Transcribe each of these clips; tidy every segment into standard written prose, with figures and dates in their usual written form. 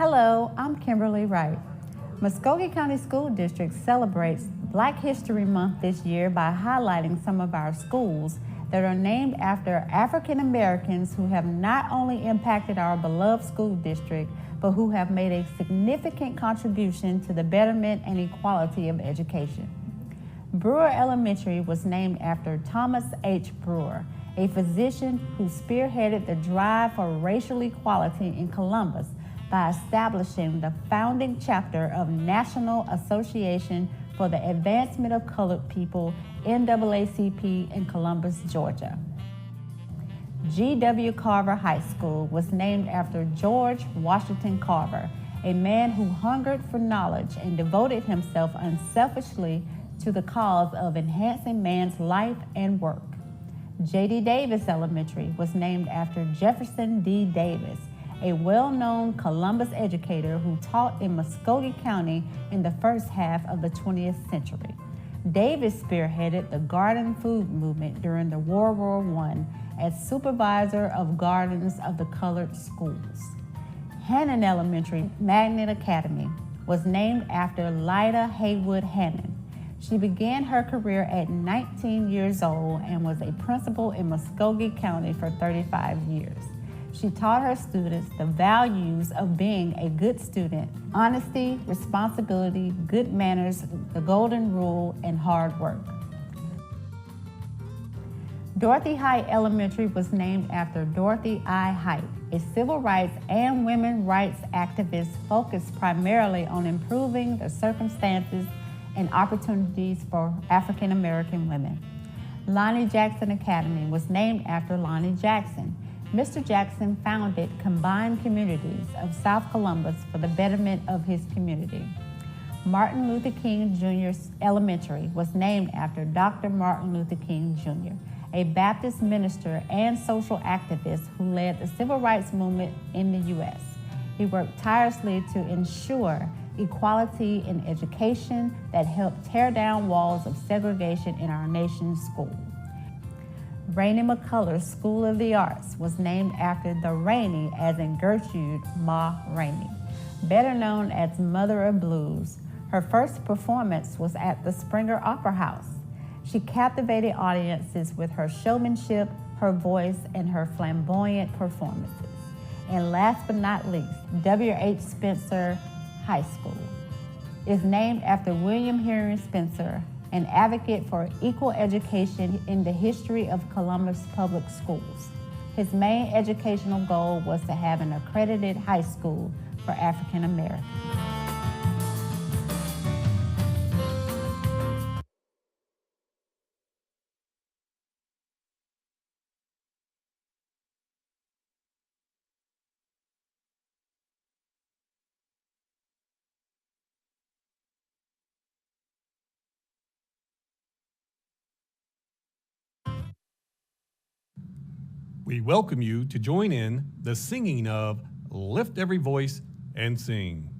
Hello, I'm Kimberly Wright. Muscogee County School District celebrates Black History Month this year by highlighting some of our schools that are named after African Americans who have not only impacted our beloved school district, but who have made a significant contribution to the betterment and equality of education. Brewer Elementary was named after Thomas H. Brewer, a physician who spearheaded the drive for racial equality in Columbus by establishing the founding chapter of National Association for the Advancement of Colored People, NAACP, in Columbus, Georgia. G.W. Carver High School was named after George Washington Carver, a man who hungered for knowledge and devoted himself unselfishly to the cause of enhancing man's life and work. J.D. Davis Elementary was named after Jefferson D. Davis, a well-known Columbus educator who taught in Muscogee County in the first half of the 20th century. Davis spearheaded the garden food movement during the World War I as supervisor of gardens of the colored schools. Hannon Elementary Magnet Academy was named after Lida Haywood Hannon. She began her career at 19 years old and was a principal in Muscogee County for 35 years. She taught her students the values of being a good student: honesty, responsibility, good manners, the golden rule, and hard work. Dorothy Height Elementary was named after Dorothy I. Height, a civil rights and women's rights activist focused primarily on improving the circumstances and opportunities for African American women. Lonnie Jackson Academy was named after Lonnie Jackson. Mr. Jackson founded Combined Communities of South Columbus for the betterment of his community. Martin Luther King Jr. Elementary was named after Dr. Martin Luther King Jr., a Baptist minister and social activist who led the civil rights movement in the U.S. He worked tirelessly to ensure equality in education that helped tear down walls of segregation in our nation's schools. Rainey McCullers School of the Arts was named after the Rainey, as in Gertrude Ma Rainey, better known as Mother of Blues. Her first performance was at the Springer Opera House. She captivated audiences with her showmanship, her voice, and her flamboyant performances. And last but not least, W.H. Spencer High School is named after William Henry Spencer, an advocate for equal education in the history of Columbus Public Schools. His main educational goal was to have an accredited high school for African Americans. We welcome you to join in the singing of Lift Every Voice and Sing.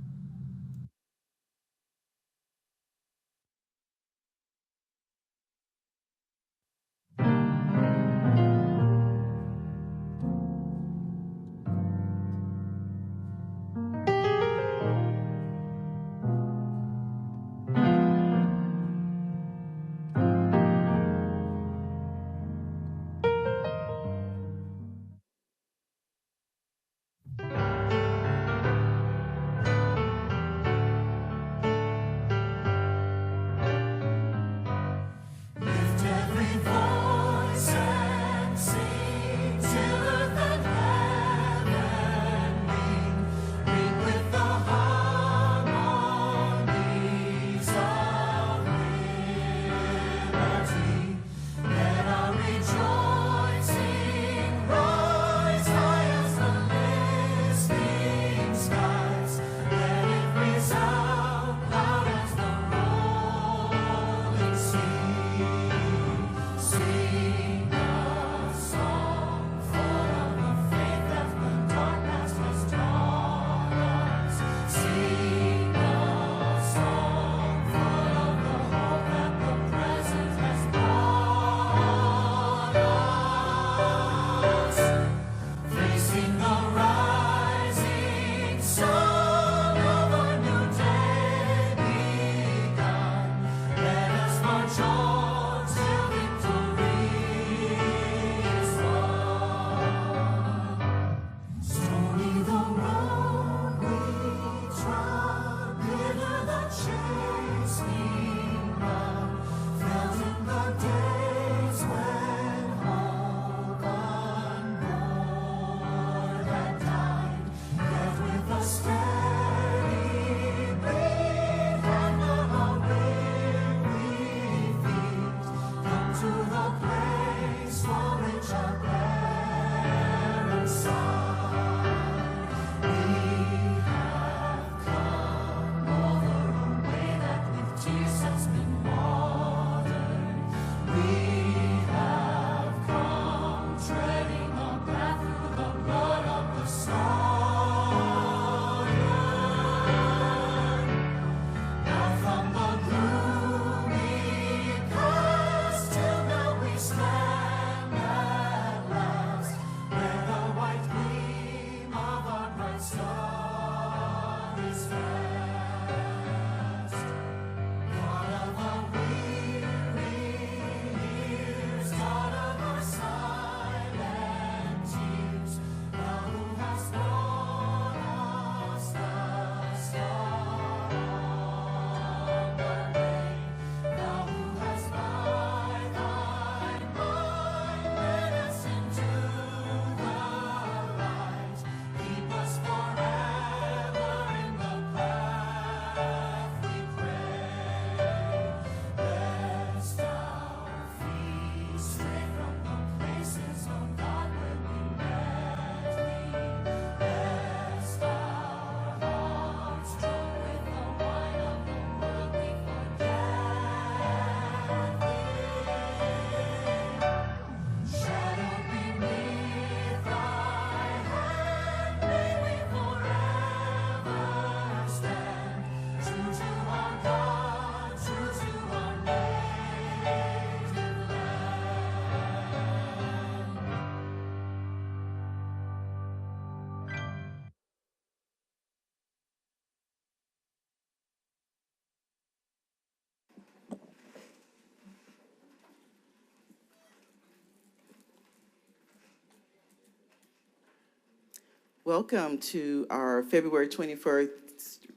Welcome to our February 21st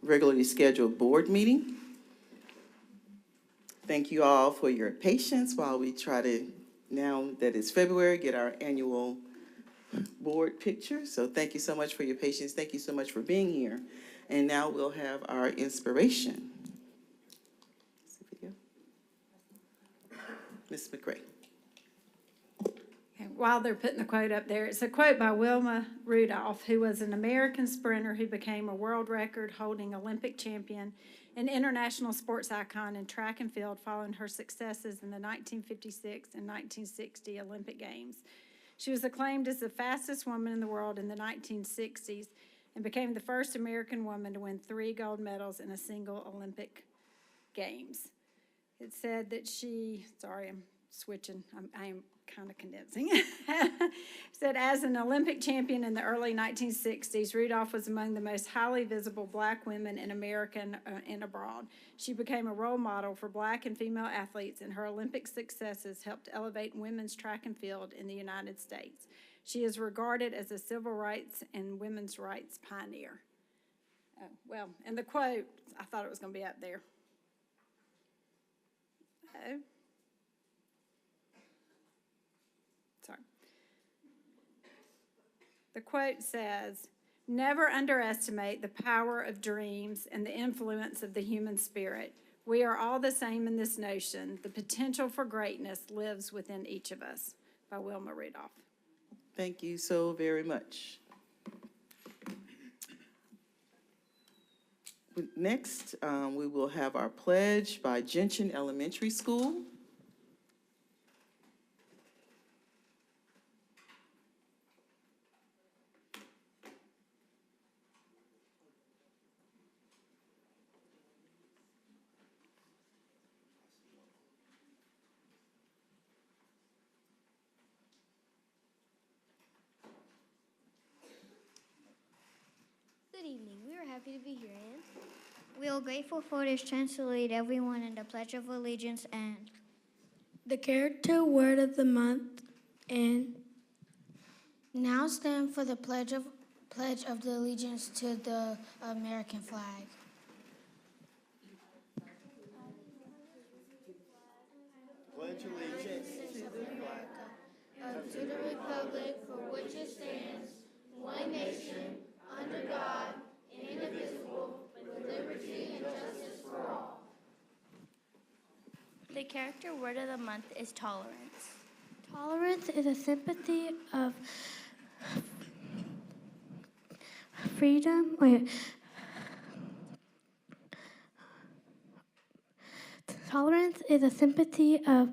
regularly scheduled board meeting. Thank you all for your patience while we try to, now that it's February, get our annual board picture. So thank you so much for your patience. Thank you so much for being here. And now we'll have our inspiration. Ms. McRae. And while they're putting the quote up there, it's a quote by Wilma Rudolph, who was an American sprinter who became a world record holding Olympic champion and international sports icon in track and field following her successes in the 1956 and 1960 Olympic Games. She was acclaimed as the fastest woman in the world in the 1960s and became the first American woman to win 3 gold medals in a single Olympic Games. It said that she, sorry, I'm switching, I am kind of condensing. Said, as an Olympic champion in the early 1960s, Rudolph was among the most highly visible black women in America and abroad. She became a role model for black and female athletes, and her Olympic successes helped elevate women's track and field in the United States. She is regarded as a civil rights and women's rights pioneer. Well, and the quote, I thought it was going to be up there. Sorry. The quote says, "Never underestimate the power of dreams and the influence of the human spirit. We are all the same in this notion. The potential for greatness lives within each of us," by Wilma Rudolph. Thank you so very much. Next, we will have our pledge by Gentian Elementary School. Good evening. We are happy to be here, and we are grateful for this chance to lead everyone in the Pledge of Allegiance and the character word of the month, and now stand for the pledge of the allegiance to the American flag. Pledge allegiance to the flag To the republic for which it stands, one nation, under God, indivisible, with liberty and justice for all. The character word of the month is tolerance. tolerance is a sympathy of freedom. Tolerance is a sympathy of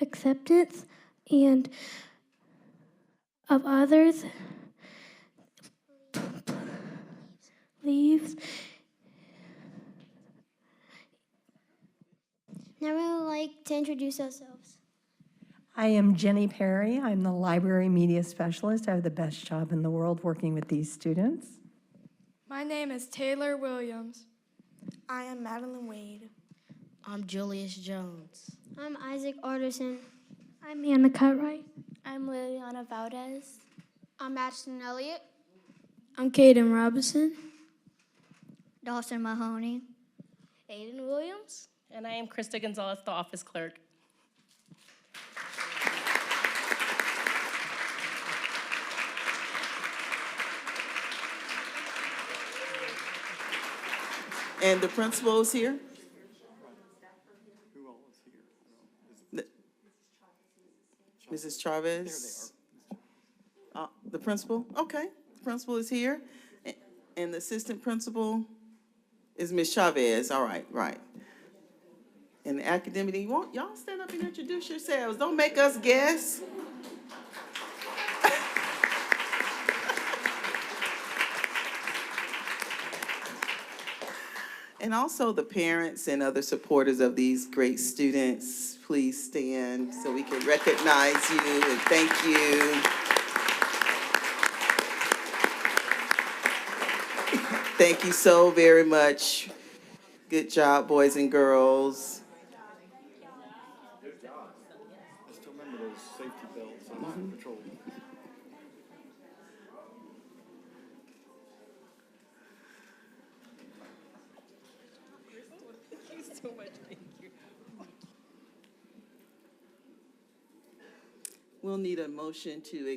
acceptance and of others' beliefs. now we would like to introduce ourselves. I am Jenny Perry. I'm the library media specialist. I have the best job in the world working with these students. My name is Taylor Williams. I am Madeline Wade. I'm Julius Jones. I'm Isaac Arterson. I'm Anna Cutright. I'm Liliana Valdez. I'm Ashton Elliott. I'm Caden Robinson. Dawson Mahoney. Aiden Williams. And I am Krista Gonzalez, the office clerk. And the principal is here? Who all is here? Mrs. Chavez? The principal? Okay, the principal is here. And the assistant principal is Ms. Chavez. All right, right. And the academic, y'all stand up and introduce yourselves. Don't make us guess. And also the parents and other supporters of these great students, please stand so we can recognize you and thank you. Thank you so very much. Good job, boys and girls. Good job. Just remember those safety belts on patrol. We'll need a motion to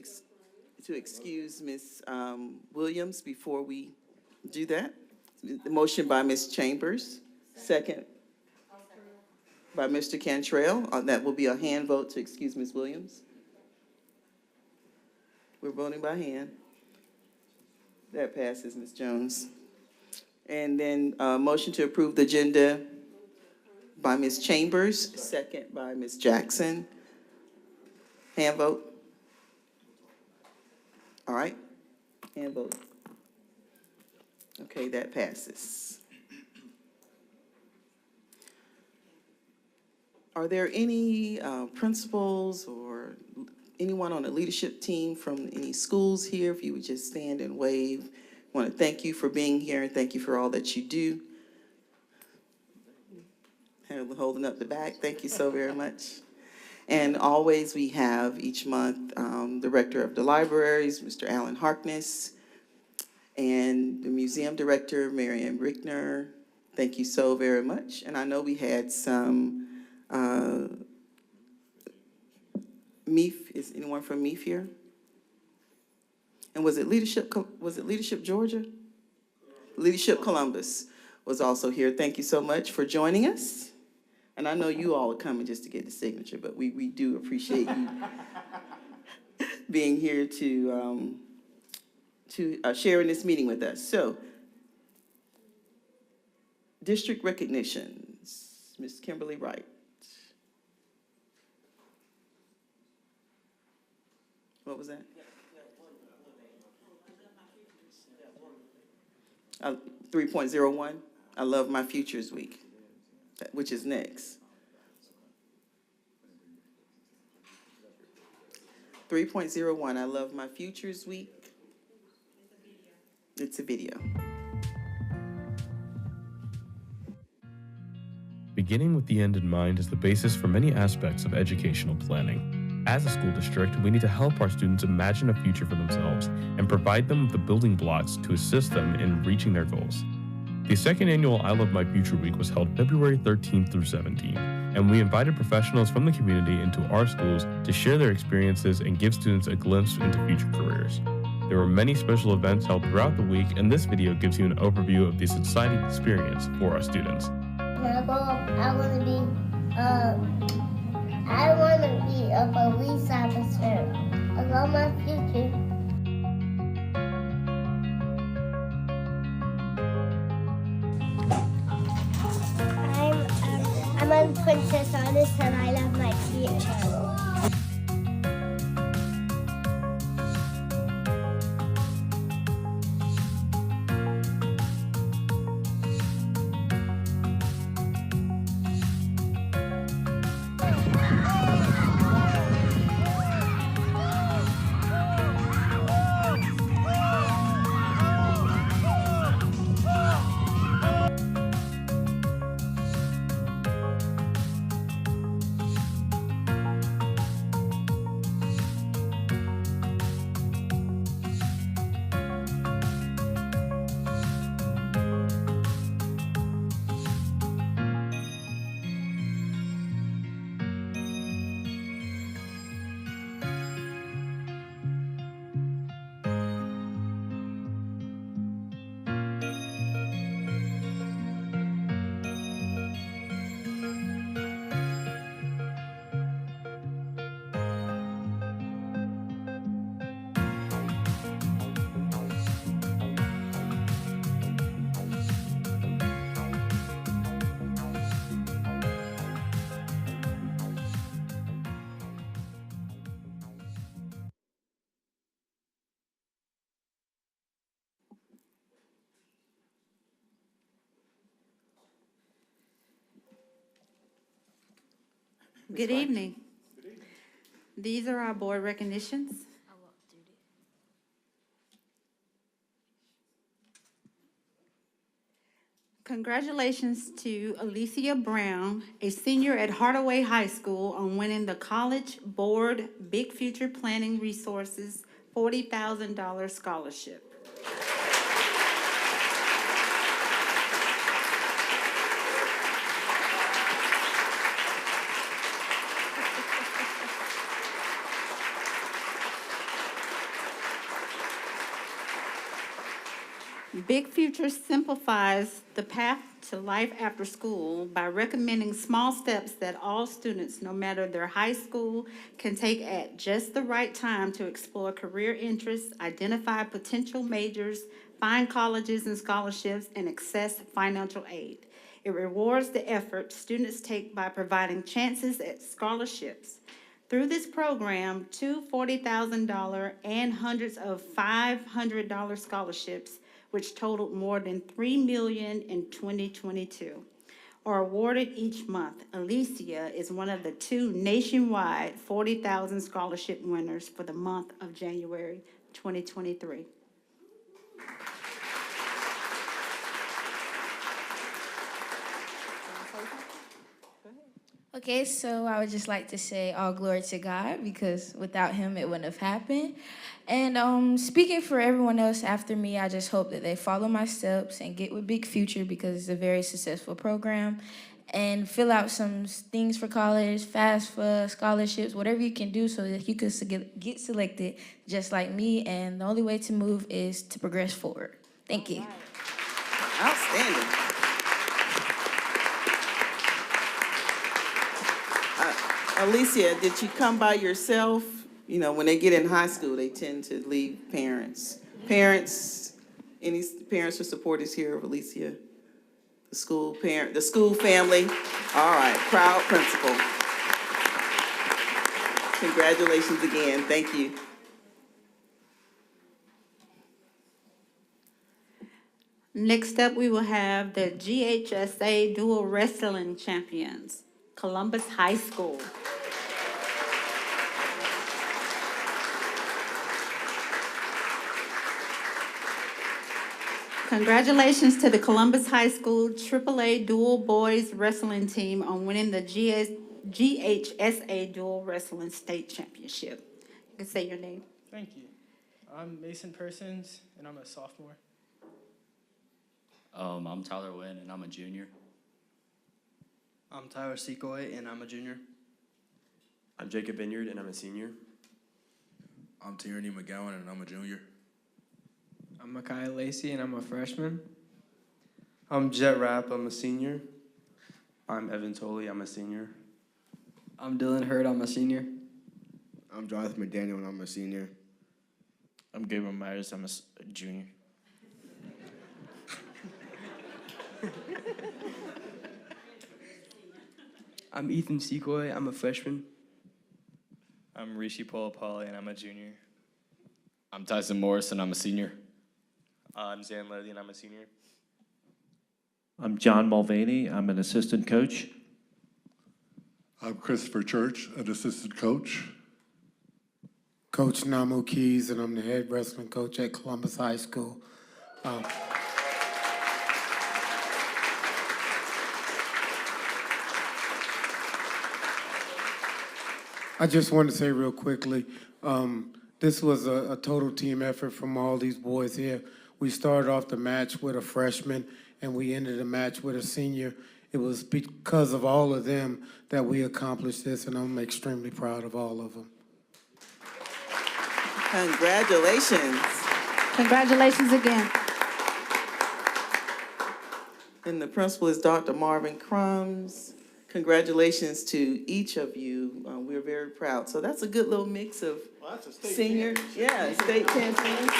excuse Ms. Williams before we do that. The motion by Ms. Chambers, second by Mr. Cantrell. That will be a hand vote to excuse Ms. Williams. We're voting by hand. That passes, Ms. Jones. And then motion to approve the agenda by Ms. Chambers, second by Ms. Jackson. Hand vote. All right, hand vote. Okay, that passes. Are there any principals or anyone on the leadership team from any schools here? If you would just stand and wave. I want to thank you for being here and thank you for all that you do. Holding up the back, thank you so very much. And always we have each month Director of the Libraries, Mr. Alan Harkness, and the Museum Director, Marianne Brickner. Thank you so very much. And I know we had some MEEF. Is anyone from MEEF here? And was it Leadership Georgia? Leadership Columbus was also here. Thank you so much for joining us. And I know you all are coming just to get the signature, but we do appreciate you being here to share in this meeting with us. So, district recognitions, Ms. Kimberly Wright. What was that? 3.01, I Love My Futures Week, which is next. 3.01, I Love My Futures Week. It's a video. Beginning with the end in mind is the basis for many aspects of educational planning. As a school district, we need to help our students imagine a future for themselves and provide them with the building blocks to assist them in reaching their goals. The second annual I Love My Future Week was held February 13th through 17th, and we invited professionals from the community into our schools to share their experiences and give students a glimpse into future careers. There were many special events held throughout the week, and this video gives you an overview of this exciting experience for our students. When I grow up, I want to be a police officer. I love my future. I'm a princess artist and I love my future. Good evening. These are our board recognitions. Congratulations to Alicia Brown, a senior at Hardaway High School, on winning the College Board Big Future Planning Resources $40,000 scholarship. Big Future simplifies the path to life after school by recommending small steps that all students, no matter their high school, can take at just the right time to explore career interests, identify potential majors, find colleges and scholarships, and access financial aid. It rewards the effort students take by providing chances at scholarships. Through this program, two $40,000 and hundreds of $500 scholarships, which totaled more than $3 million in 2022, are awarded each month. Alicia is one of the two nationwide 40,000 scholarship winners for the month of January 2023. Okay, so I would just like to say all glory to God, because without him it wouldn't have happened. And speaking for everyone else after me, I just hope that they follow my steps and get with Big Future, because it's a very successful program. And fill out some things for college, FAFSA, scholarships, whatever you can do so that you can get selected just like me. And the only way to move is to progress forward. Thank you. Outstanding. Alicia, did you come by yourself? You know, when they get in high school, they tend to leave parents. Parents, any parents or supporters here of Alicia? The school parent, the school family? All right, proud principal. Congratulations again, thank you. Next up, we will have the GHSA Dual Wrestling Champions, Columbus High School. Congratulations to the Columbus High School AAA Dual Boys Wrestling Team on winning the GHSA Dual Wrestling State Championship. You can say your name. Thank you. I'm Mason Persons, and I'm a sophomore. I'm Tyler Wynn, and I'm a junior. I'm Tyler Secoy, and I'm a junior. I'm Jacob Vineyard, and I'm a senior. I'm Tierney McGowan, and I'm a junior. I'm Micaiah Lacey, and I'm a freshman. I'm Jet Rapp, I'm a senior. I'm Evan Tolley, I'm a senior. I'm Dylan Hurd, I'm a senior. I'm Jonathan McDaniel, and I'm a senior. I'm Gabriel Myers, I'm a junior. I'm Ethan Secoy, I'm a freshman. I'm Rishi Polapali, and I'm a junior. I'm Tyson Morris, and I'm a senior. I'm Zan Levy, and I'm a senior. I'm John Mulvaney, I'm an assistant coach. I'm Christopher Church, an assistant coach. Coach Namu Keys, and I'm the head wrestling coach at Columbus High School. I just want to say real quickly, this was a total team effort from all these boys here. We started off the match with a freshman, and we ended the match with a senior. It was because of all of them that we accomplished this, and I'm extremely proud of all of them. Congratulations. Congratulations again. And the principal is Dr. Marvin Crumbs. Congratulations to each of you. We're very proud. So that's a good little mix of senior, state champions.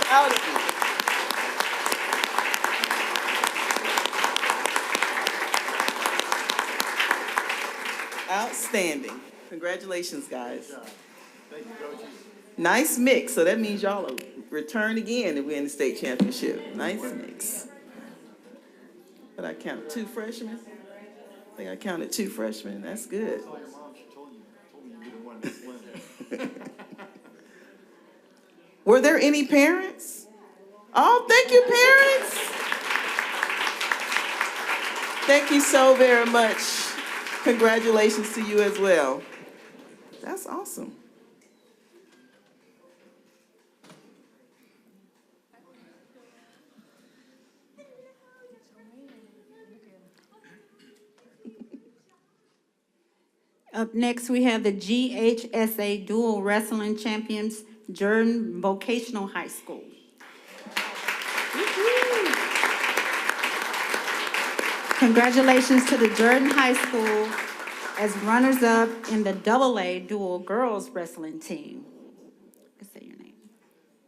Proud of you. Outstanding. Congratulations, guys. Thank you, coaches. Nice mix. So that means y'all will return again if we're in the state championship. Nice mix. But I count 2 freshmen. I think I counted 2 freshmen. That's good. Tell your mom she told you didn't want to slim. Were there any parents? Oh, thank you, parents. Thank you so very much. Congratulations to you as well. That's awesome. Up next, we have the GHSA Dual Wrestling Champions, Jordan Vocational High School. Congratulations to the Jordan High School as runners-up in the AA dual girls wrestling team. Say your name.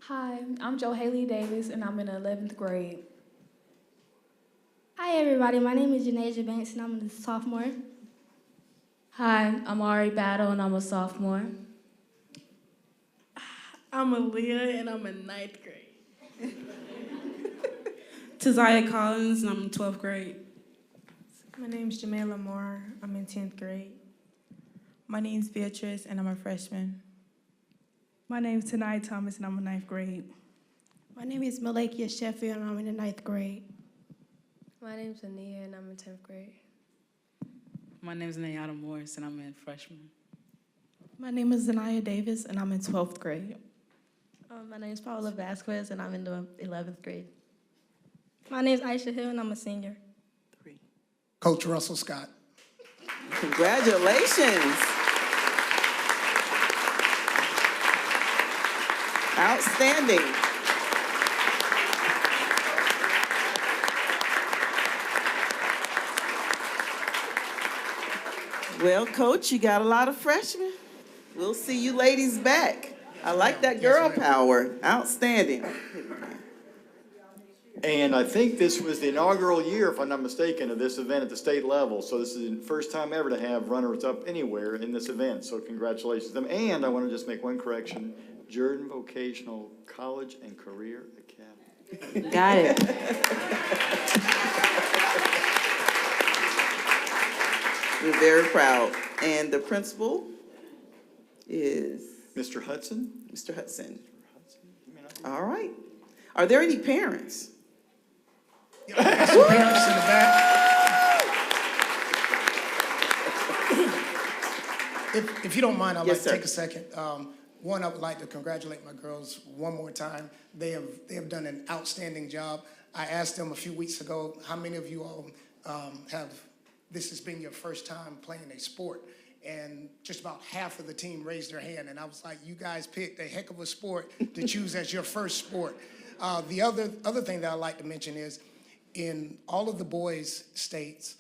Hi, I'm Jo Haley Davis, and I'm in the 11th grade. Hi, everybody. My name is Janasia Banks, and I'm a sophomore. Hi, I'm Ari Battle, and I'm a sophomore. I'm Aaliyah, and I'm in 9th grade. Taziah Collins, and I'm in 12th grade. My name's Jamela Moore. I'm in 10th grade. My name's Beatrice, and I'm a freshman. My name's Tanai Thomas, and I'm in 9th grade. My name is Malakia Sheffield, and I'm in the 9th grade. My name's Ania, and I'm in 10th grade. My name's Nayada Morris, and I'm in freshman. My name is Zanaya Davis, and I'm in 12th grade. My name's Paola Vasquez, and I'm in the 11th grade. My name's Aisha Hill, and I'm a senior. Coach Russell Scott. Congratulations. Outstanding. Well, Coach, you got a lot of freshmen. We'll see you ladies back. I like that girl power. Outstanding. And I think this was the inaugural year, if I'm not mistaken, of this event at the state level. So this is the first time ever to have runners-up anywhere in this event. So congratulations to them. And I want to just make one correction. Jordan Vocational College and Career Academy. Got it. We're very proud. And the principal is? Mr. Hudson. Mr. Hudson. All right. Are there any parents? Some parents in the back. If you don't mind, I'd like to take a second. One, I would like to congratulate my girls one more time. They have done an outstanding job. I asked them a few weeks ago, how many of you all this has been your first time playing a sport? And just about half of the team raised their hand. And I was like, you guys picked a heck of a sport to choose as your first sport. The other thing that I'd like to mention is in all of the boys' states,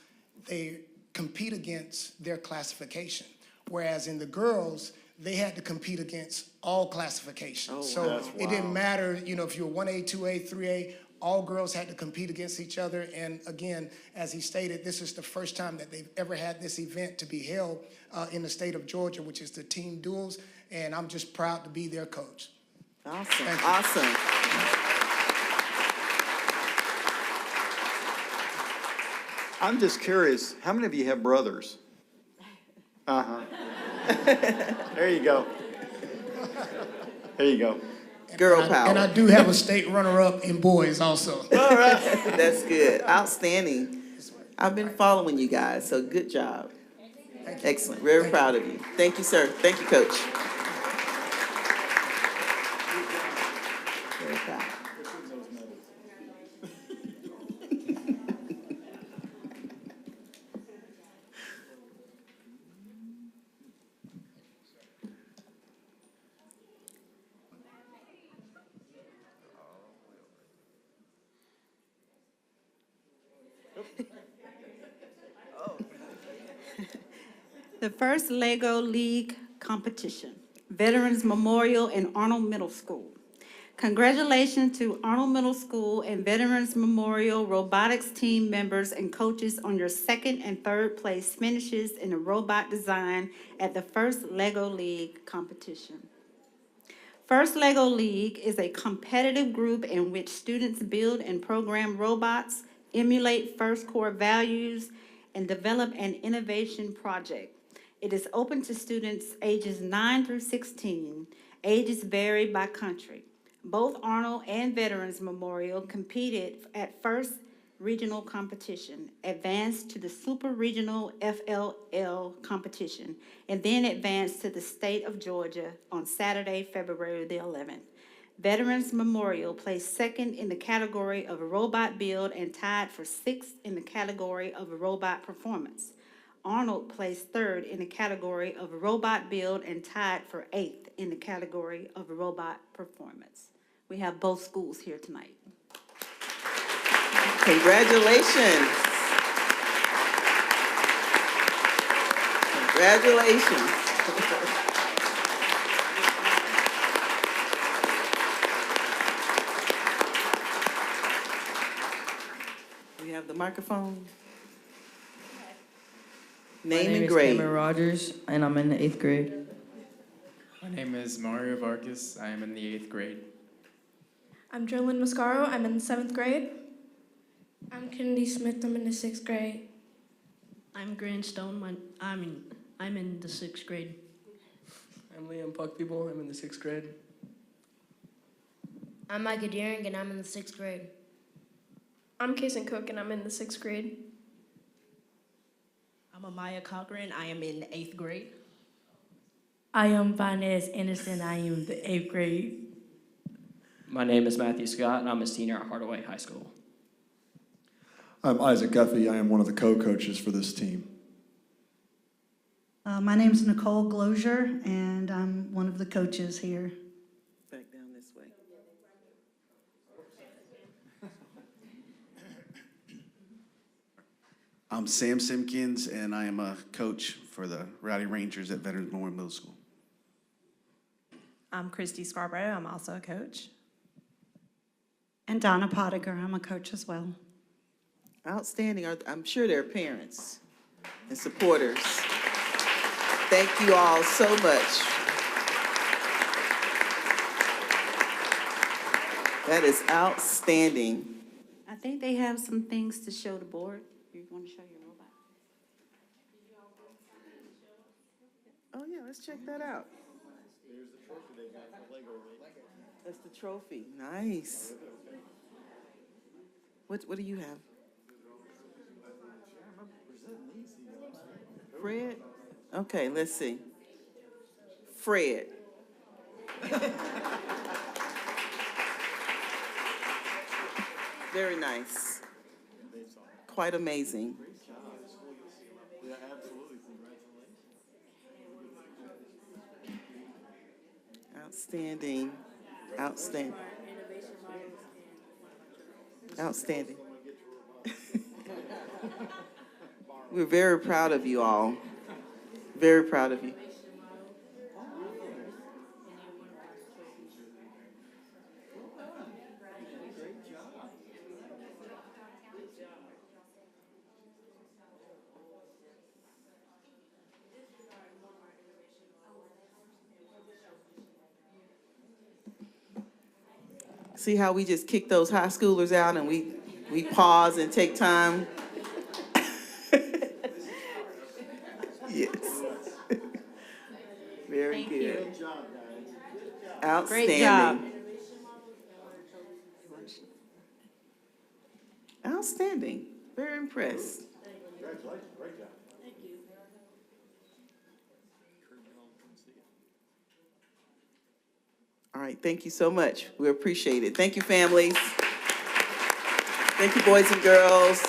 they compete against their classification. Whereas in the girls, they had to compete against all classifications. So it didn't matter, if you were 1A, 2A, 3A, all girls had to compete against each other. And again, as he stated, this is the first time that they've ever had this event to be held in the state of Georgia, which is the team duels. And I'm just proud to be their coach. Awesome. Awesome. I'm just curious, how many of you have brothers? There you go. There you go. Girl power. And I do have a state runner-up in boys also. All right. That's good. Outstanding. I've been following you guys, so good job. Excellent. Very proud of you. Thank you, sir. Thank you, Coach. Very proud. The first LEGO League competition, Veterans Memorial and Arnold Middle School. Congratulations to Arnold Middle School and Veterans Memorial Robotics team members and coaches on your second and third place finishes in the robot design at the first LEGO League competition. First LEGO League is a competitive group in which students build and program robots, emulate first core values, and develop an innovation project. It is open to students ages 9 through 16. Ages vary by country. Both Arnold and Veterans Memorial competed at first regional competition, advanced to the super regional FLL competition, and then advanced to the state of Georgia on Saturday, February the 11th. Veterans Memorial placed second in the category of a robot build and tied for sixth in the category of a robot performance. Arnold placed third in the category of a robot build and tied for eighth in the category of a robot performance. We have both schools here tonight. Congratulations. Congratulations. We have the microphone. Name and grade. My name is Cameron Rogers, and I'm in the 8th grade. My name is Mario Vargas. I am in the 8th grade. I'm Jerlyn Mascaro. I'm in 7th grade. I'm Kennedy Smith. I'm in the 6th grade. I'm Grant Stone. I'm in the 6th grade. I'm Liam Puckpeople. I'm in the 6th grade. I'm Micah Deering, and I'm in the 6th grade. I'm Kason Cook, and I'm in the 6th grade. I'm Amaya Cochran. I am in the 8th grade. I am Vinez Anderson. I am in the 8th grade. My name is Matthew Scott, and I'm a senior at Hardaway High School. I'm Isaac Guffey. I am one of the co-coaches for this team. My name is Nicole Glozier, and I'm one of the coaches here. Back down this way. I'm Sam Simpkins, and I am a coach for the Rowdy Rangers at Veterans Memorial Middle School. I'm Christy Scarborough. I'm also a coach. And Donna Pottiger, I'm a coach as well. Outstanding. I'm sure there are parents and supporters. Thank you all so much. That is outstanding. I think they have some things to show the board. You want to show your robot? Oh yeah, let's check that out. There's the trophy they got for Lego. That's the trophy. Nice. What do you have? Fred? Okay, let's see. Fred. Very nice. Quite amazing. Yeah, absolutely. Congratulations. Outstanding. Outstanding. Outstanding. We're very proud of you all. Very proud of you. See how we just kick those high schoolers out and we pause and take time? Yes. Very good. Good job, guys. Outstanding. Great job. Outstanding. Very impressed. Congratulations. Great job. Thank you. All right, thank you so much. We appreciate it. Thank you, families. Thank you, boys and girls.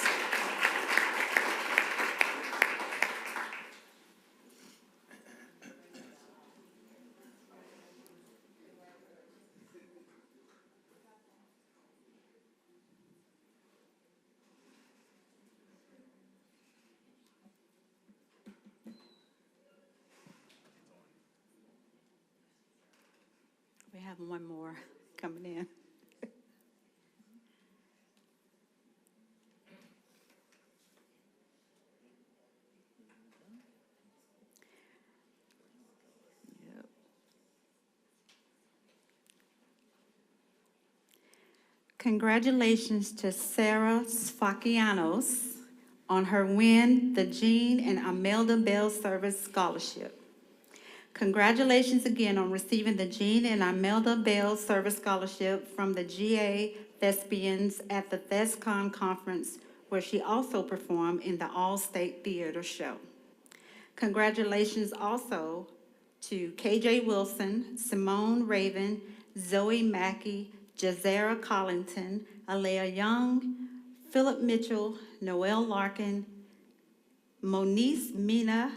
We have one more coming in. Congratulations to Sarah Sfakianos on her win the Jean and Imelda Bell Service Scholarship. Congratulations again on receiving the Jean and Imelda Bell Service Scholarship from the GA Thespians at the ThesCon Conference, where she also performed in the All-State Theater Show. Congratulations also to KJ Wilson, Simone Raven, Zoe Mackey, Jazera Collington, Alea Young, Philip Mitchell, Noel Larkin, Monice Mina,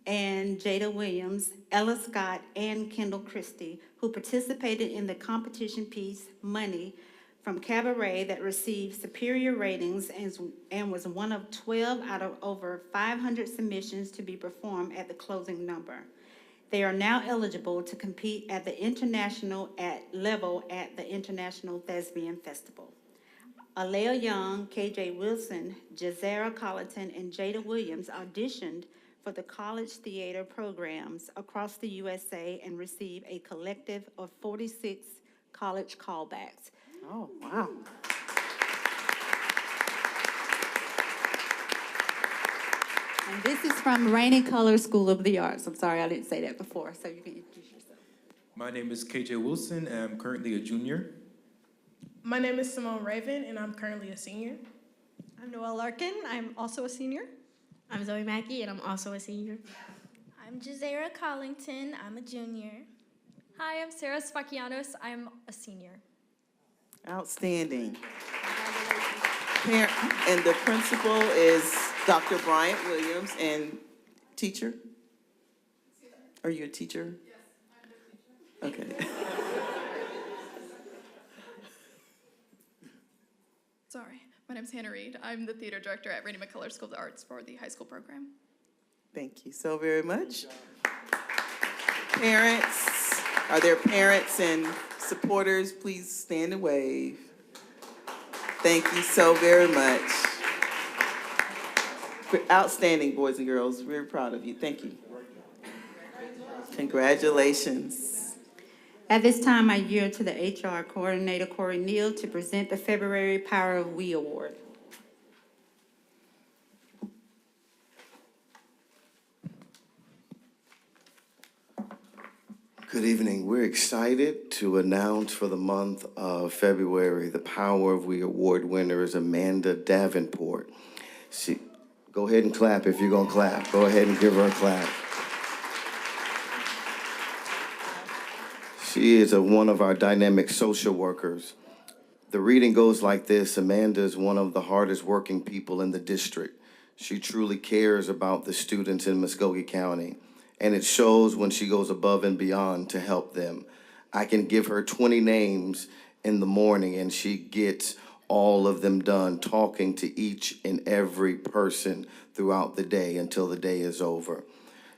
and Jada Williams, Ella Scott, and Kendall Christie, who participated in the competition piece, Money, from Cabaret that received superior ratings and was one of 12 out of over 500 submissions to be performed at the closing number. They are now eligible to compete at the international level at the International Thespian Festival. Alea Young, KJ Wilson, Jazera Colleton, and Jada Williams auditioned for the college theater programs across the USA and received a collective of 46 college callbacks. Oh, wow. And this is from Rainy Color School of the Arts. I'm sorry I didn't say that before, so you can introduce yourself. My name is KJ Wilson, and I'm currently a junior. My name is Simone Raven, and I'm currently a senior. I'm Noelle Larkin. I'm also a senior. I'm Zoe Mackey, and I'm also a senior. I'm Jazera Collington. I'm a junior. Hi, I'm Sarah Sfakianos. I'm a senior. Outstanding. And the principal is Dr. Bryant Williams, and teacher? Are you a teacher? Yes, I'm a teacher. Okay. Sorry, my name's Hannah Reed. I'm the theater director at Rainy McCullough School of the Arts for the high school program. Thank you so very much. Parents, are there parents and supporters? Please stand and wave. Thank you so very much. Outstanding, boys and girls. We're proud of you. Thank you. Congratulations. At this time, I yield to the HR Coordinator, Corey Neal, to present the February Power of We Award. Good evening. We're excited to announce for the month of February, the Power of We Award winner is Amanda Davenport. Go ahead and clap if you're going to clap. Go ahead and give her a clap. She is one of our dynamic social workers. The reading goes like this: Amanda is one of the hardest working people in the district. She truly cares about the students in Muscogee County, and it shows when she goes above and beyond to help them. I can give her 20 names in the morning, and she gets all of them done, talking to each and every person throughout the day until the day is over.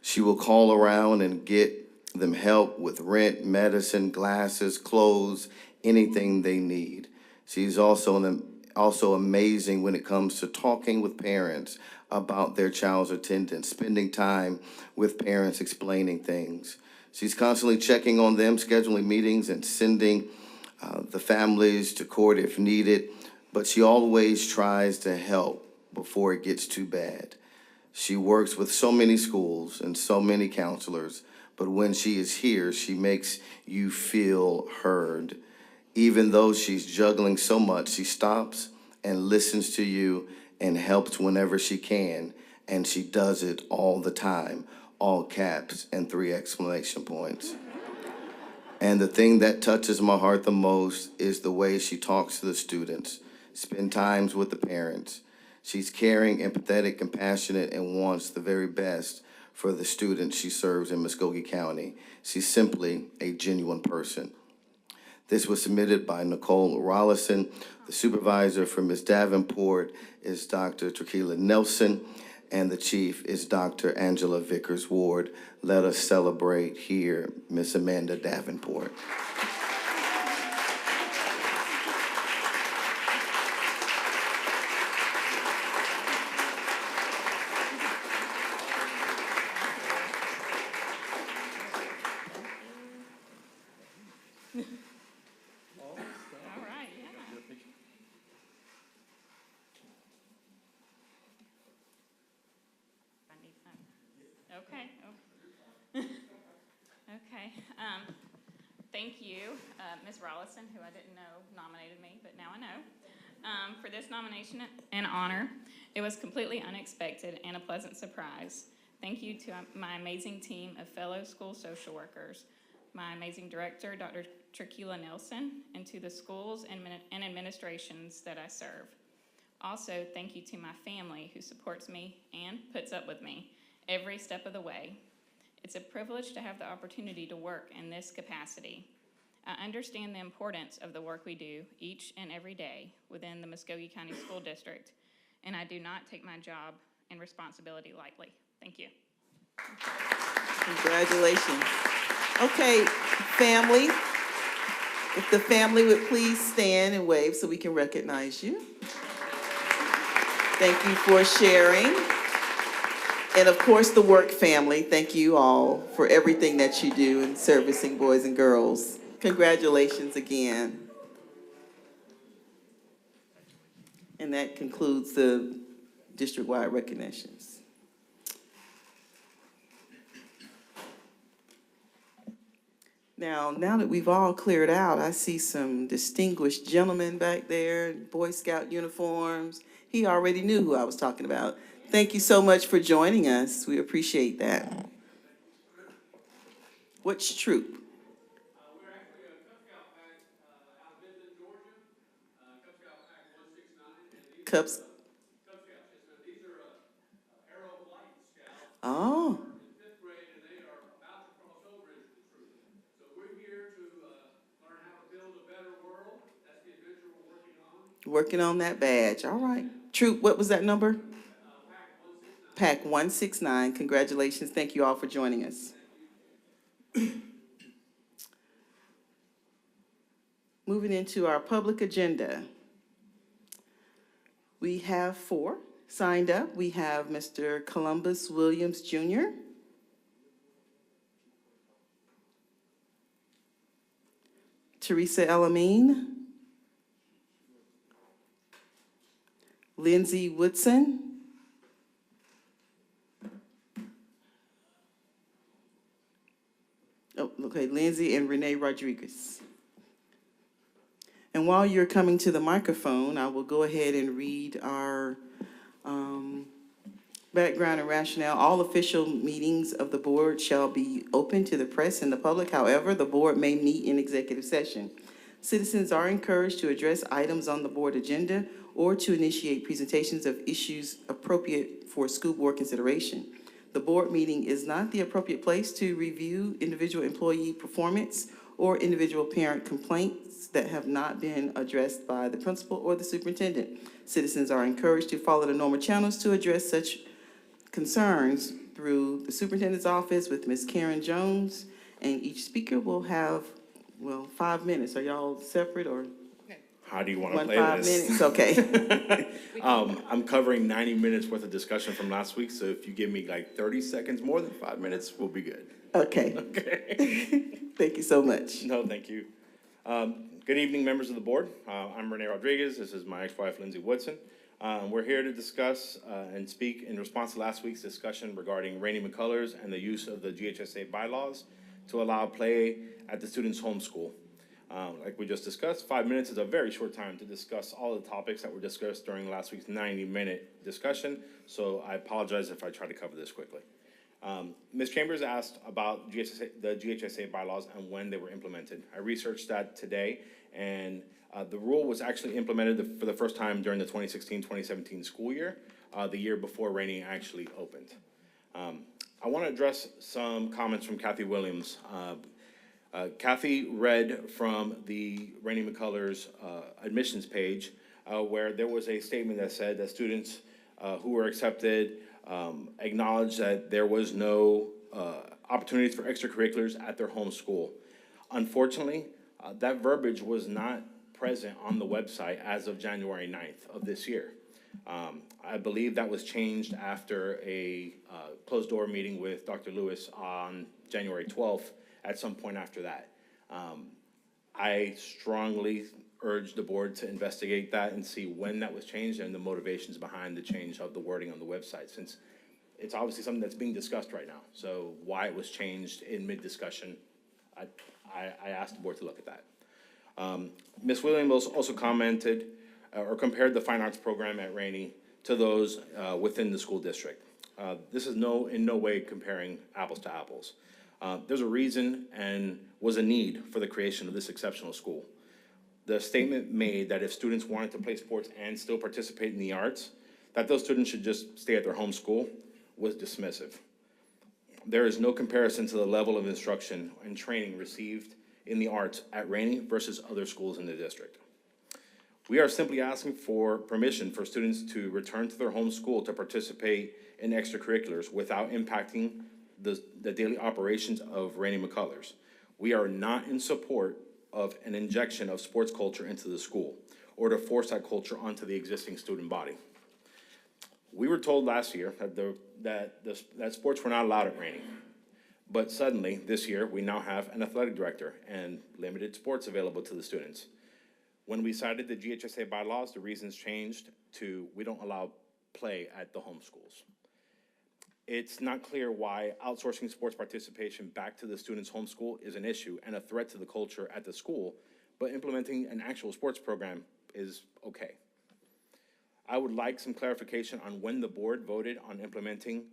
She will call around and get them help with rent, medicine, glasses, clothes, anything they need. She's also amazing when it comes to talking with parents about their child's attendance, spending time with parents, explaining things. She's constantly checking on them, scheduling meetings, and sending the families to court if needed, but she always tries to help before it gets too bad. She works with so many schools and so many counselors, but when she is here, she makes you feel heard. Even though she's juggling so much, she stops and listens to you and helps whenever she can, and she does it all the time, all caps and 3 exclamation points. And the thing that touches my heart the most is the way she talks to the students, spend times with the parents. She's caring, empathetic, compassionate, and wants the very best for the students she serves in Muscogee County. She's simply a genuine person. This was submitted by Nicole Rollison. The supervisor for Ms. Davenport is Dr. Tequila Nelson, and the chief is Dr. Angela Vickers Ward. Let us celebrate here Ms. Amanda Davenport. Okay. Thank you, Ms. Rollison, who I didn't know nominated me, but now I know, for this nomination and honor. It was completely unexpected and a pleasant surprise. Thank you to my amazing team of fellow school social workers, my amazing director, Dr. Tequila Nelson, and to the schools and administrations that I serve. Also, thank you to my family who supports me and puts up with me every step of the way. It's a privilege to have the opportunity to work in this capacity. I understand the importance of the work we do each and every day within the Muscogee County School District, and I do not take my job and responsibility lightly. Thank you. Congratulations. Okay, family, if the family would please stand and wave so we can recognize you. Thank you for sharing. And of course, the work family, thank you all for everything that you do in servicing boys and girls. Congratulations again. And that concludes the district-wide recognitions. Now that we've all cleared out, I see some distinguished gentlemen back there in Boy Scout uniforms. He already knew who I was talking about. Thank you so much for joining us. We appreciate that. Which troop? We're actually a Cub Scout pack out of Midland, Georgia. Cub Scout pack 169. And these Cubs. are Cub Scouts. Yes, ma'am. These are Arrow Light Scouts. Oh. In 5th grade, and they are about to cross over into the troop. So we're here to learn how to build a better world. That's the adventure we're working on. Working on that badge. All right. Troop, what was that number? Pack 169. Congratulations. Thank you all for joining us. Moving into our public agenda. We have 4 signed up. We have Mr. Columbus Williams, Jr., Teresa Elamine, Lindsay Woodson, Lindsay and Renee Rodriguez. And while you're coming to the microphone, I will go ahead and read our background and rationale. All official meetings of the board shall be open to the press and the public. However, the board may meet in executive session. Citizens are encouraged to address items on the board agenda or to initiate presentations of issues appropriate for school board consideration. The board meeting is not the appropriate place to review individual employee performance or individual parent complaints that have not been addressed by the principal or the superintendent. Citizens are encouraged to follow the normal channels to address such concerns through the superintendent's office with Ms. Karen Jones, and each speaker will have, 5 minutes. Are y'all separate or? How do you want to play 5 this? minutes, okay. I'm covering 90 minutes worth of discussion from last week, so if you give me like 30 seconds more than 5 minutes, we'll be good. Okay. Okay. Thank you so much. No, thank you. Good evening, members of the board. I'm Renee Rodriguez. This is my ex-wife, Lindsay Woodson. We're here to discuss and speak in response to last week's discussion regarding Rainey McCullers and the use of the GHSA bylaws to allow play at the student's home school. Like we just discussed, 5 minutes is a very short time to discuss all the topics that were discussed during last week's 90-minute discussion, so I apologize if I try to cover this quickly. Ms. Chambers asked about the GHSA bylaws and when they were implemented. I researched that today, and the rule was actually implemented for the first time during the 2016-2017 school year, the year before Rainey actually opened. I want to address some comments from Kathy Williams. Kathy read from the Rainey McCullers admissions page where there was a statement that said that students who were accepted acknowledged that there was no opportunities for extracurriculars at their home school. Unfortunately, that verbiage was not present on the website as of January 9th of this year. I believe that was changed after a closed-door meeting with Dr. Lewis on January 12th, at some point after that. I strongly urge the board to investigate that and see when that was changed and the motivations behind the change of the wording on the website, since it's obviously something that's being discussed right now. So why it was changed in mid-discussion, I asked the board to look at that. Ms. Williams also commented or compared the fine arts program at Rainey to those within the school district. This is in no way comparing apples to apples. There's a reason and was a need for the creation of this exceptional school. The statement made that if students wanted to play sports and still participate in the arts, that those students should just stay at their home school was dismissive. There is no comparison to the level of instruction and training received in the arts at Rainey versus other schools in the district. We are simply asking for permission for students to return to their home school to participate in extracurriculars without impacting the daily operations of Rainey McCullers. We are not in support of an injection of sports culture into the school or to force that culture onto the existing student body. We were told last year that sports were not allowed at Rainey, but suddenly this year we now have an athletic director and limited sports available to the students. When we cited the GHSA bylaws, the reasons changed to we don't allow play at the home schools. It's not clear why outsourcing sports participation back to the student's home school is an issue and a threat to the culture at the school, but implementing an actual sports program is okay. I would like some clarification on when the board voted on implementing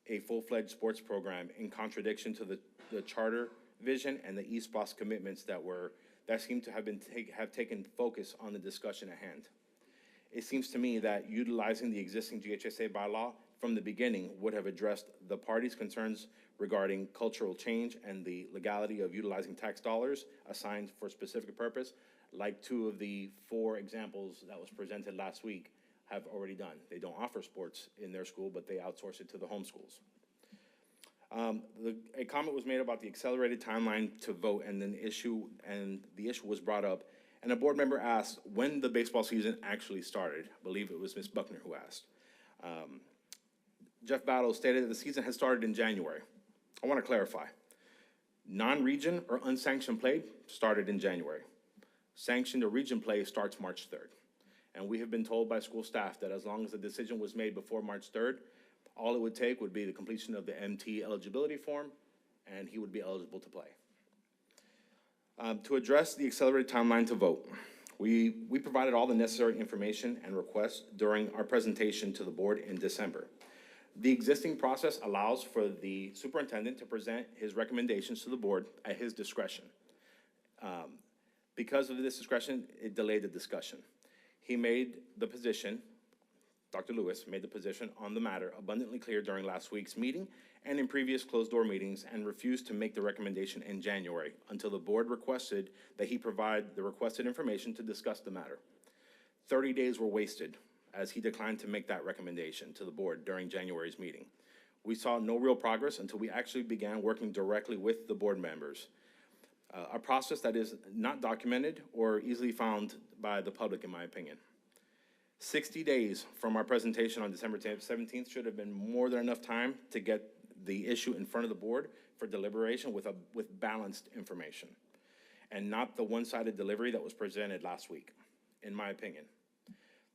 a full-fledged sports program in contradiction to the charter vision and the East Boston commitments that seem to have taken focus on the discussion at hand. It seems to me that utilizing the existing GHSA bylaw from the beginning would have addressed the parties' concerns regarding cultural change and the legality of utilizing tax dollars assigned for a specific purpose, like 2 of the 4 examples that was presented last week have already done. They don't offer sports in their school, but they outsource it to the home schools. A comment was made about the accelerated timeline to vote, and then the issue was brought up, and a board member asked when the baseball season actually started. I believe it was Ms. Buckner who asked. Jeff Battle stated that the season has started in January. I want to clarify. Non-region or unsanctioned play started in January. Sanctioned or region play starts March 3rd. And we have been told by school staff that as long as the decision was made before March 3rd, all it would take would be the completion of the MT eligibility form, and he would be eligible to play. To address the accelerated timeline to vote, we provided all the necessary information and requests during our presentation to the board in December. The existing process allows for the superintendent to present his recommendations to the board at his discretion. Because of this discretion, it delayed the discussion. He made the position, Dr. Lewis made the position on the matter abundantly clear during last week's meeting and in previous closed-door meetings, and refused to make the recommendation in January until the board requested that he provide the requested information to discuss the matter. 30 days were wasted as he declined to make that recommendation to the board during January's meeting. We saw no real progress until we actually began working directly with the board members, a process that is not documented or easily found by the public, in my opinion. 60 days from our presentation on December 17th should have been more than enough time to get the issue in front of the board for deliberation with balanced information, and not the one-sided delivery that was presented last week, in my opinion.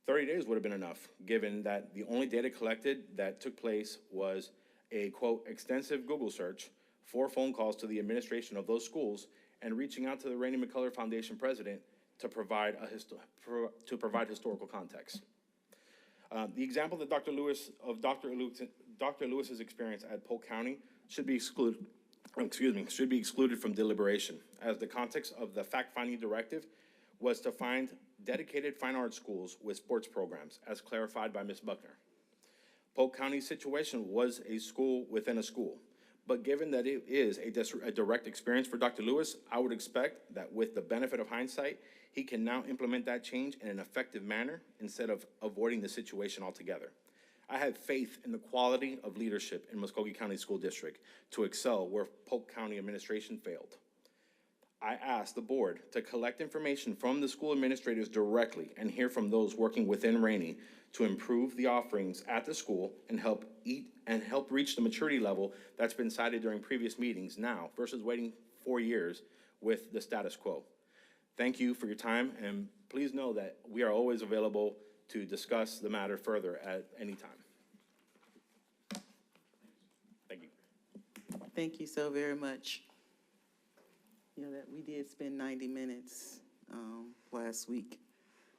30 days would have been enough, given that the only data collected that took place was a, quote, extensive Google search, 4 phone calls to the administration of those schools, and reaching out to the Rainey McCullough Foundation president to provide historical context. The example that Dr. Lewis's experience at Polk County should be excluded from deliberation, as the context of the fact-finding directive was to find dedicated fine arts schools with sports programs, as clarified by Ms. Buckner. Polk County's situation was a school within a school, but given that it is a direct experience for Dr. Lewis, I would expect that with the benefit of hindsight, he can now implement that change in an effective manner instead of avoiding the situation altogether. I have faith in the quality of leadership in Muscogee County School District to excel where Polk County administration failed. I asked the board to collect information from the school administrators directly and hear from those working within Rainey to improve the offerings at the school and help reach the maturity level that's been cited during previous meetings now versus waiting 4 years with the status quo. Thank you for your time, and please know that we are always available to discuss the matter further at any time. Thank you. Thank you so very much. You know that we did spend 90 minutes last week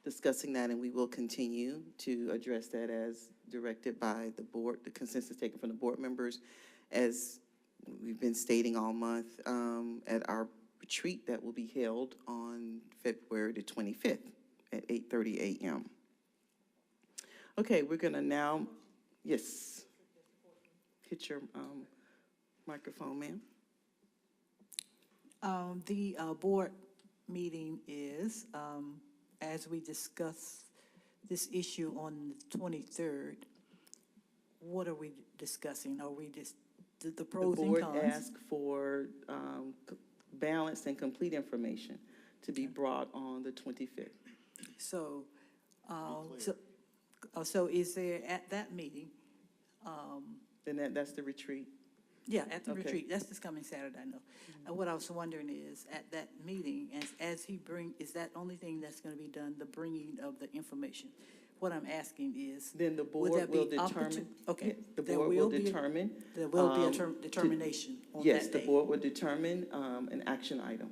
discussing that, and we will continue to address that as directed by the board, the consensus taken from the board members, as we've been stating all month at our retreat that will be held on February the 25th at 8:30 a.m. Okay, we're gonna now, yes, hit your microphone, ma'am. The board meeting is, as we discuss this issue on the 23rd, what are we discussing? Are we just the pros and board cons? asked for balanced and complete information to be brought on the 25th. So, so is there at that meeting? Then that's the retreat. Yeah, at the Okay. retreat. That's this coming Saturday, I know. And what I was wondering is, at that meeting, as he is that only thing that's going to be done, the bringing of the information? What I'm asking is. Then the would board that be will determine. Okay. The there board will be- determine. There will be a determination on Yes, that the day. board will determine an action item.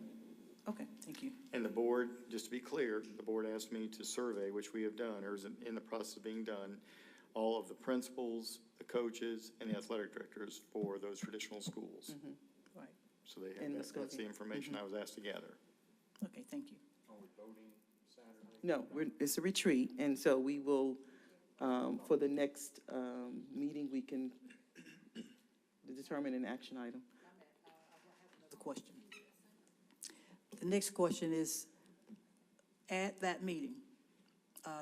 Okay, thank you. And the board, just to be clear, the board asked me to survey, which we have done, or is in the process of being done, all of the principals, the coaches, and the athletic directors for those traditional schools. Right. So they And have, that's the Muscogee. information I was asked to gather. Okay, thank you. Are we voting Saturday? No, it's a retreat, and so we will, for the next meeting, we can determine an action item. The question. The next question is, at that meeting,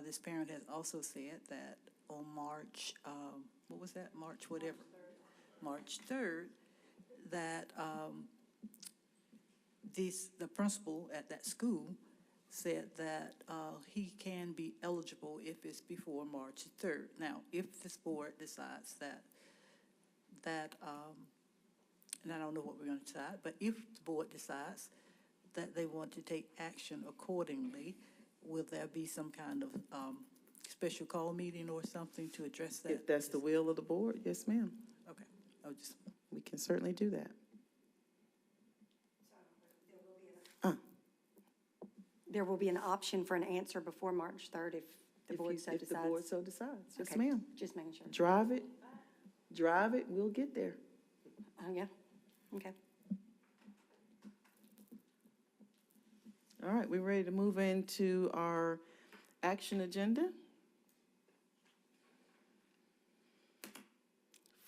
this parent has also said that on March, what was that, March whatever? March 3rd, that the principal at that school said that he can be eligible if it's before March 3rd. Now, if this board decides that, and I don't know what we're going to decide, but if the board decides that they want to take action accordingly, will there be some kind of special call meeting or something to address that? If that's the will of the board, yes, ma'am. Okay, We can certainly do that. There will be an option for an answer before March 3rd if the board so decides. If the board so decides, yes, Okay, ma'am. just making sure. Drive it, we'll get there. Yeah, okay. All right, we're ready to move into our action agenda.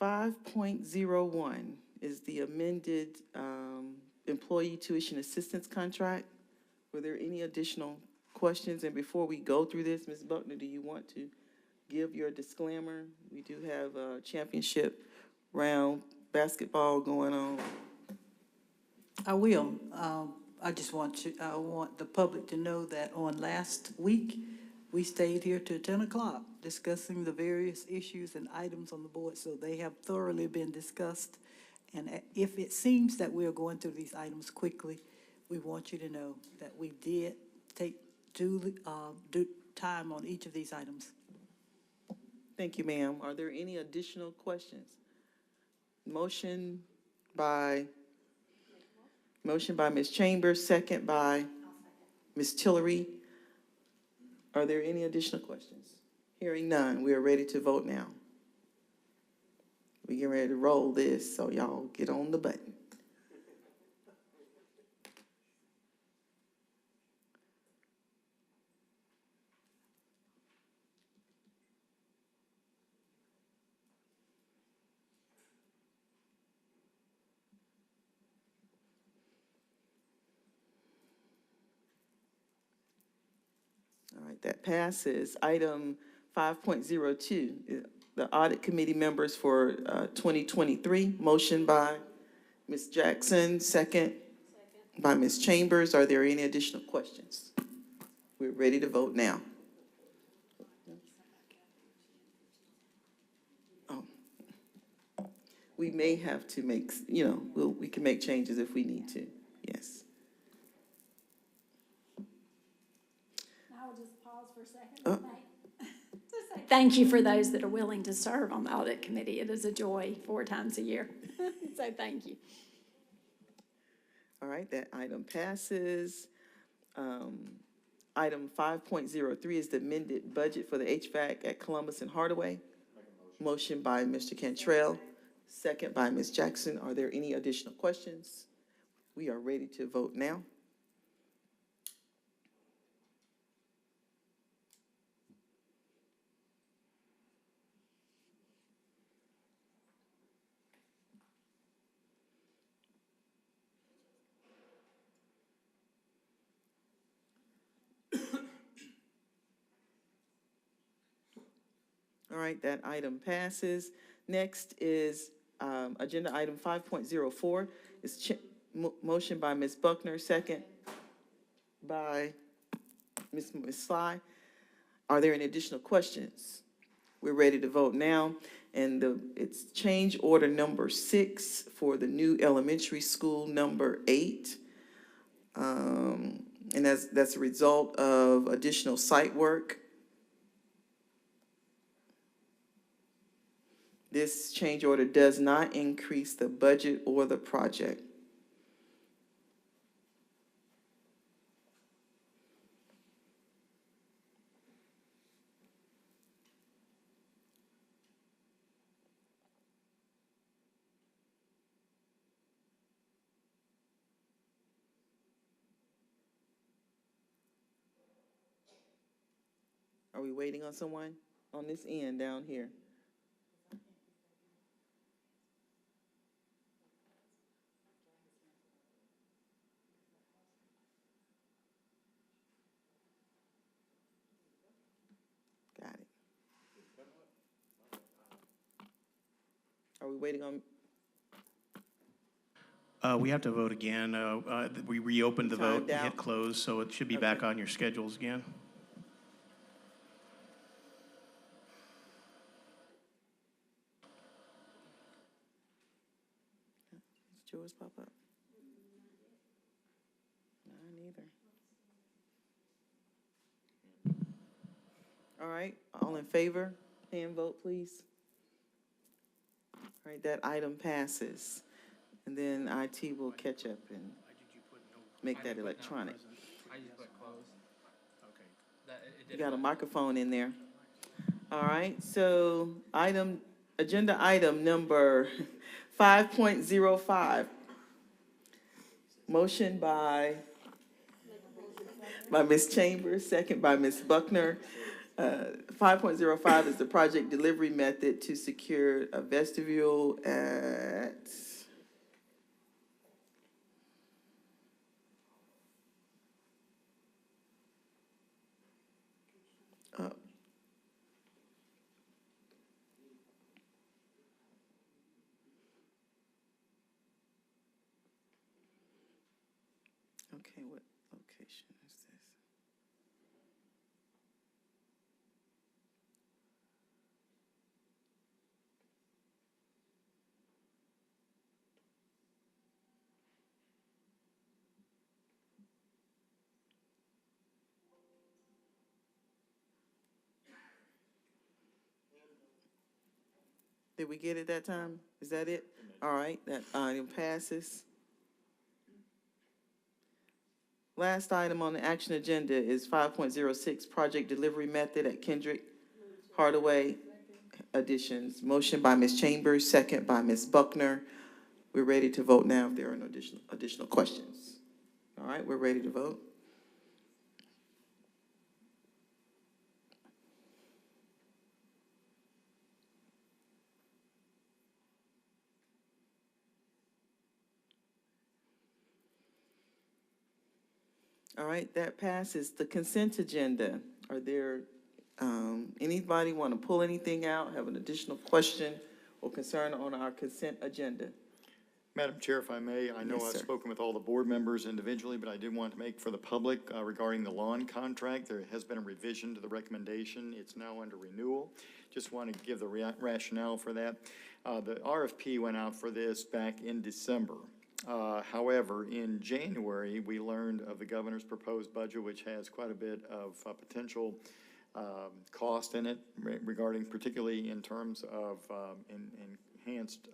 5.01 is the amended employee tuition assistance contract. Were there any additional questions? And before we go through this, Ms. Buckner, do you want to give your disclaimer? We do have a championship round basketball going on. I will. I want the public to know that on last week, we stayed here till 10 o'clock discussing the various issues and items on the board, so they have thoroughly been discussed. And if it seems that we are going through these items quickly, we want you to know that we did take due time on each of these items. Thank you, ma'am. Are there any additional questions? Motion by Ms. Chambers, second by Ms. Tillery. Are there any additional questions? Hearing none, we are ready to vote now. We get ready to roll this, so y'all get on the button. All right, that passes. Item 5.02, the audit committee members for 2023. Motion by Ms. Jackson, second by Ms. Chambers. Are there any additional questions? We're ready to vote now. Oh, we may have to make, we can make changes if we need to. Yes. I will just pause for a second. To say thank you for those that are willing to serve on the audit committee. It is a joy 4 times a year. So thank you. All right, that item passes. Item 5.03 is the amended budget for the HVAC at Columbus and Hardaway. Motion by Mr. Cantrell, second by Ms. Jackson. Are there any additional questions? We are ready to vote now. All right, that item passes. Next is agenda item 5.04. Is motion by Ms. Buckner, second by Ms. Sly. Are there any additional questions? We're ready to vote now, and it's change order number 6 for the new elementary school number 8. And that's a result of additional site work. This change order does not increase the budget or the project. Are we waiting on someone on this end down here? Got it. Are we waiting on? We have to vote again. We reopened the vote, Timed out. hit close, so it should be back on your schedules again. Does yours pop up? Mine either. All right, all in favor, hand vote, please. All right, that item passes. And then IT will catch up and make that electronic. I just put close. Okay. You got a microphone in there. All right, so agenda item number 5.05. Motion by Ms. Chambers, second by Ms. Buckner. 5.05 is the project delivery method to secure a vestibule at okay, what location is this? Did we get it that time? Is that it? All right, that item passes. Last item on the action agenda is 5.06, project delivery method at Kendrick Hardaway additions. Motion by Ms. Chambers, second by Ms. Buckner. We're ready to vote now if there are no additional questions. All right, we're ready to vote. All right, that passes. The consent agenda. Are there, anybody want to pull anything out, have an additional question or concern on our consent agenda? Madam Chair, if I may, I know Yes, I've sir. spoken with all the board members individually, but I did want to make for the public regarding the lawn contract. There has been a revision to the recommendation. It's now under renewal. Just want to give the rationale for that. The RFP went out for this back in December. However, in January, we learned of the governor's proposed budget, which has quite a bit of potential cost in it regarding particularly in terms of enhanced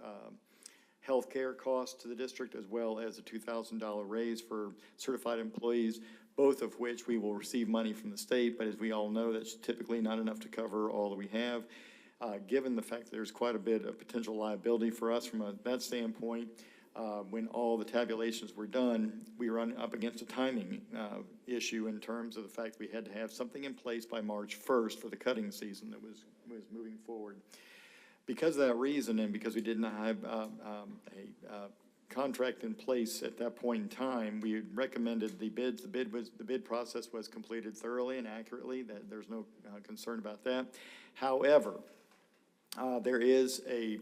health care costs to the district, as well as a $2,000 raise for certified employees, both of which we will receive money from the state, but as we all know, that's typically not enough to cover all that we have. Given the fact that there's quite a bit of potential liability for us from that standpoint, when all the tabulations were done, we were up against a timing issue in terms of the fact we had to have something in place by March 1st for the cutting season that was moving forward. Because of that reason, and because we didn't have a contract in place at that point in time, we recommended the bids. The bid process was completed thoroughly and accurately. That there's no concern about that. However, There is a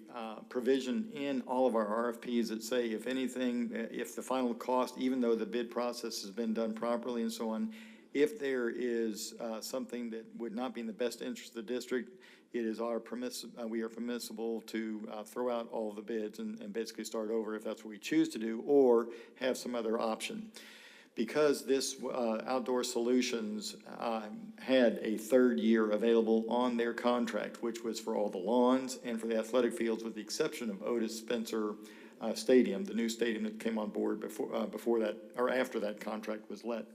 provision in all of our RFPs that say, if anything, if the final cost, even though the bid process has been done properly and so on, if there is something that would not be in the best interest of the district, it is we are permissible to throw out all of the bids and basically start over if that's what we choose to do, or have some other option. Because this Outdoor Solutions had a third year available on their contract, which was for all the lawns and for the athletic fields, with the exception of Otis Spencer Stadium, the new stadium that came on board before that, or after that contract was let.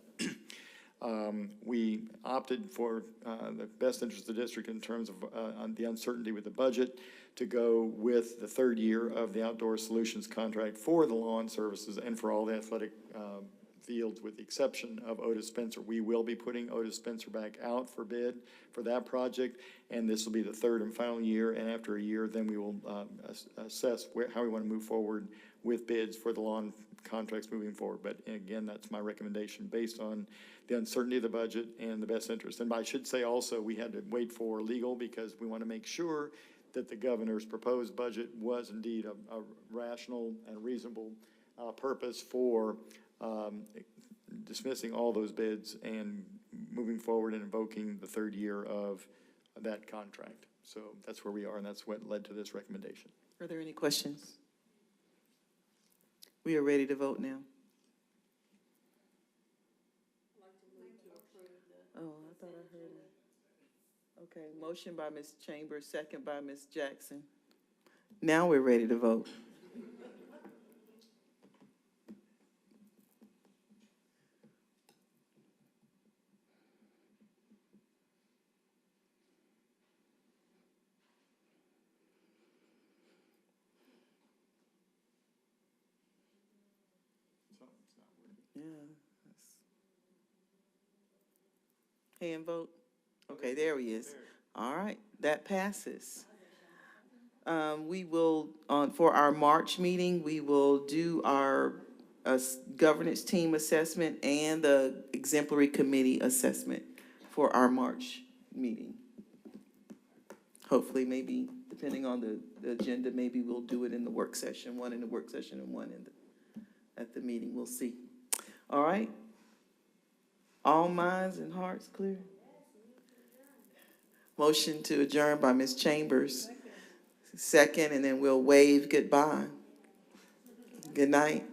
We opted for the best interest of the district in terms of the uncertainty with the budget, to go with the third year of the Outdoor Solutions contract for the lawn services and for all the athletic fields, with the exception of Otis Spencer. We will be putting Otis Spencer back out for bid for that project, and this will be the third and final year, and after a year, then we will assess how we want to move forward with bids for the lawn contracts moving forward. But again, that's my recommendation based on the uncertainty of the budget and the best interest. And I should say also, we had to wait for legal because we want to make sure that the governor's proposed budget was indeed a rational and reasonable purpose for dismissing all those bids and moving forward and invoking the third year of that contract. So that's where we are, and that's what led to this recommendation. Are there any questions? We are ready to vote now. Oh, I thought I heard it. Okay, motion by Ms. Chambers, second by Ms. Jackson. Now we're ready to vote. Yeah. Hand vote? Okay, there he is. All right, that passes. We will, for our March meeting, we will do our governance team assessment and the exemplary committee assessment for our March meeting. Hopefully, maybe, depending on the agenda, maybe we'll do it in the work session, one in the work session and one in at the meeting. We'll see. All right? All minds and hearts clear? Motion to adjourn by Ms. Chambers. Second, and then we'll wave goodbye. Good night.